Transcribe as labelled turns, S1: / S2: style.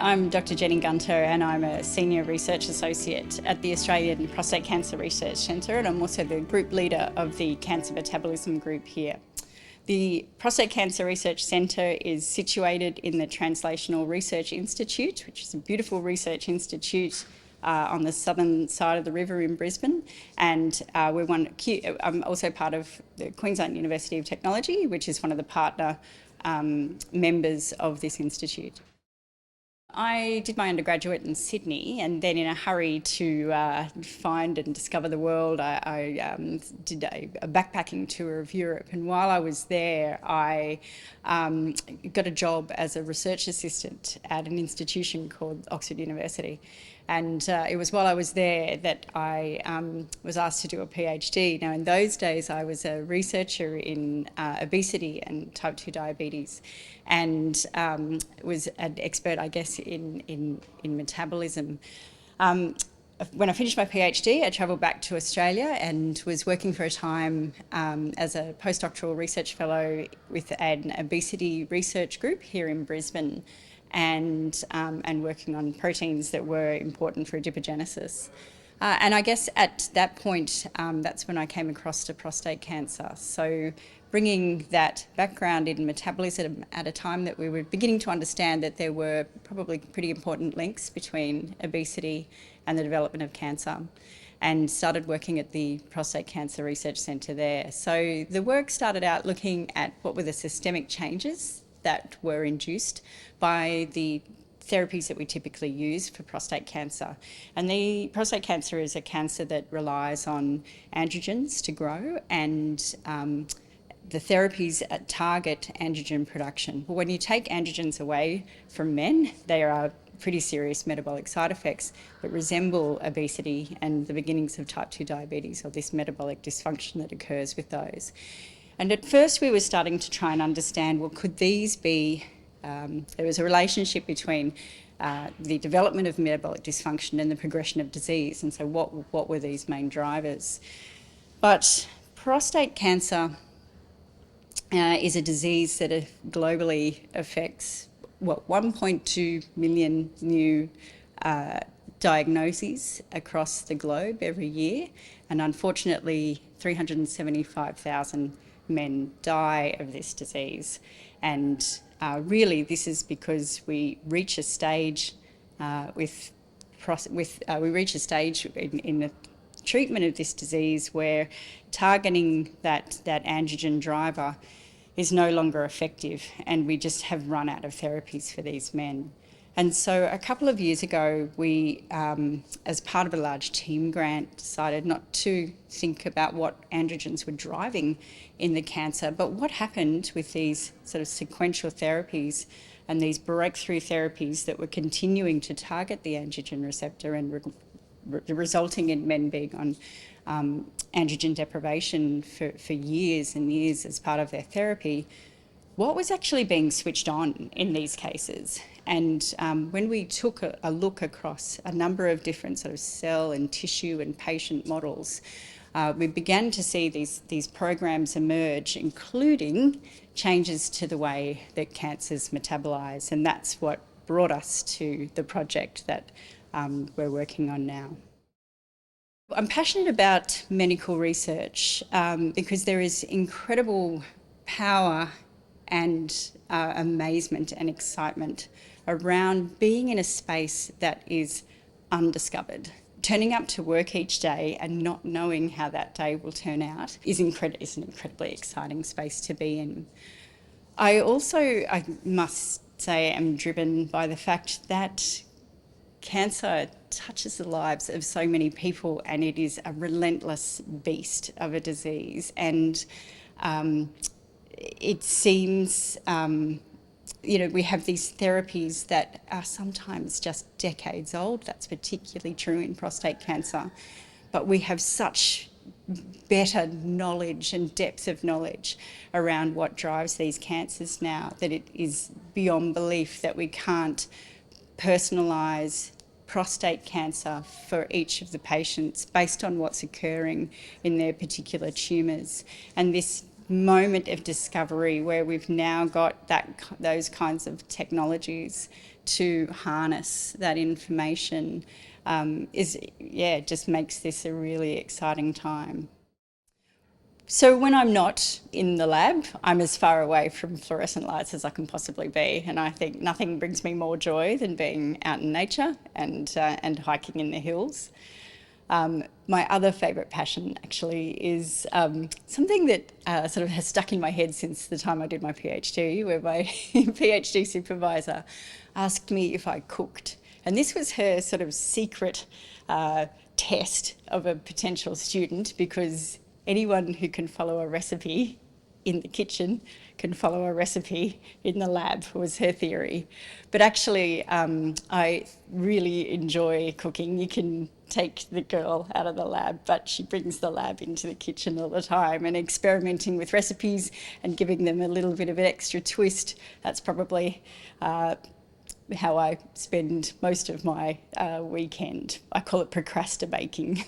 S1: I'm Dr. Jennifer Gunter and I'm a Senior Research Associate at the Australian Prostate Cancer Research Centre, and I'm also the Group Leader of the Cancer Metabolism Group here. The Prostate Cancer Research Centre is situated in the Translational Research Institute, which is a beautiful research institute on the southern side of the river in Brisbane, and I'm also part of the Queensland University of Technology, which is one of the partner members of this institute. I did my undergraduate in Sydney, and then in a hurry to find and discover the world, I did a backpacking tour of Europe. And while I was there, I got a job as a research assistant at an institution called Oxford University. And it was while I was there that I was asked to do a PhD. Now, in those days, I was a researcher in obesity and type 2 diabetes, and was an expert, I guess, in metabolism. When I finished my PhD, I travelled back to Australia and was working for a time as a postdoctoral research fellow with an obesity research group here in Brisbane, and working on proteins that were important for adipogenesis. And I guess at that point, that's when I came across to prostate cancer. So bringing that background in metabolism at a time that we were beginning to understand that there were probably pretty important links between obesity and the development of cancer, and started working at the Prostate Cancer Research Centre there. So the work started out looking at what were the systemic changes that were induced by the therapies that we typically use for prostate cancer. And the prostate cancer is a cancer that relies on androgens to grow, and the therapies target androgen production. But when you take androgens away from men, there are pretty serious metabolic side effects that resemble obesity and the beginnings of type 2 diabetes, or this metabolic dysfunction that occurs with those. And at first we were starting to try and understand, well, could these be, there was a relationship between the development of metabolic dysfunction and the progression of disease, and so what were these main drivers? But prostate cancer is a disease that globally affects, 1.2 million new diagnoses across the globe every year, and unfortunately 375,000 men die of this disease. And really this is because we reach a stage in the treatment of this disease where targeting that androgen driver is no longer effective, and we just have run out of therapies for these men. And so a couple of years ago, we, as part of a large team grant, decided not to think about what androgens were driving in the cancer, but what happened with these sort of sequential therapies and these breakthrough therapies that were continuing to target the androgen receptor and resulting in men being on androgen deprivation for years and years as part of their therapy. What was actually being switched on in these cases? And when we took a look across a number of different sort of cell and tissue and patient models, we began to see these programs emerge, including changes to the way that cancers metabolize, and that's what brought us to the project that we're working on now. I'm passionate about medical research because there is incredible power and amazement and excitement around being in a space that is undiscovered. Turning up to work each day and not knowing how that day will turn out is an incredibly exciting space to be in. I must say, am driven by the fact that cancer touches the lives of so many people, and it is a relentless beast of a disease. And it seems, we have these therapies that are sometimes just decades old. That's particularly true in prostate cancer. But we have such better knowledge and depth of knowledge around what drives these cancers now that it is beyond belief that we can't personalise prostate cancer for each of the patients based on what's occurring in their particular tumours. And this moment of discovery where we've now got those kinds of technologies to harness that information just makes this a really exciting time. So when I'm not in the lab, I'm as far away from fluorescent lights as I can possibly be, and I think nothing brings me more joy than being out in nature and hiking in the hills. My other favourite passion actually is something that sort of has stuck in my head since the time I did my PhD, where my PhD supervisor asked me if I cooked. And this was her sort of secret test of a potential student, because anyone who can follow a recipe in the kitchen can follow a recipe in the lab, was her theory. But actually, I really enjoy cooking. You can take the girl out of the lab, but she brings the lab into the kitchen all the time, and experimenting with recipes and giving them a little bit of an extra twist. That's probably how I spend most of my weekend. I call it procrastinating.